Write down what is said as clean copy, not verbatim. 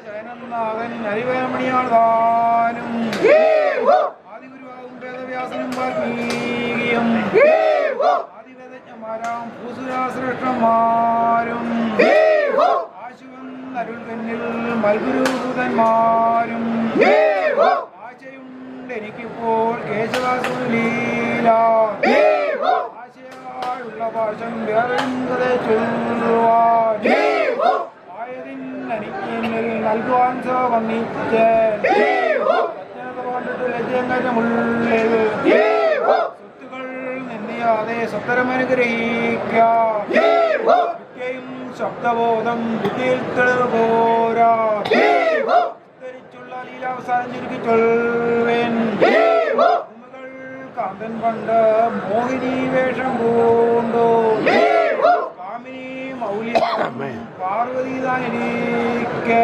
ജയനനാഥൻ ഹരിവേമണിയാൾ താനും ആദിഗുരുവാകും വേദവ്യാസനും വാൽമീകിയും ആദിവേദജ്ഞന്മാരാം ഭൂസുരാശ്രേഷ്ഠന്മാരും ആശുവൻ തന്നിൽ മൽഗുരുഭൂതന്മാരും ആശയുണ്ട് എനിക്കിപ്പോൾ കേശവാസുലീല ആശയായുള്ള ഭാഷം വേറെ ചൊല്ലുവാൻ ആയതിന്നെനിക്കിന്നിൽ നൽകുവാൻ വന്നിട്ട് ലജ്ജങ്കരമുള്ളിൽ സ്വത്തുകൾ നിന്നിയാതെ സത്തരമനുഗ്രഹിക്കും ശബ്ദബോധം ബുദ്ധിയിൽ തെളിവ് പോരാ ധരിച്ചുള്ള ലീലാവസാനം ചുരുക്കി ചൊൽവേൻ കാന്തൻ പണ്ട് മോഹിനി വേഷം പൂണ്ടു കാമിനി മൗലിക പാർവതി താനിരിക്കെ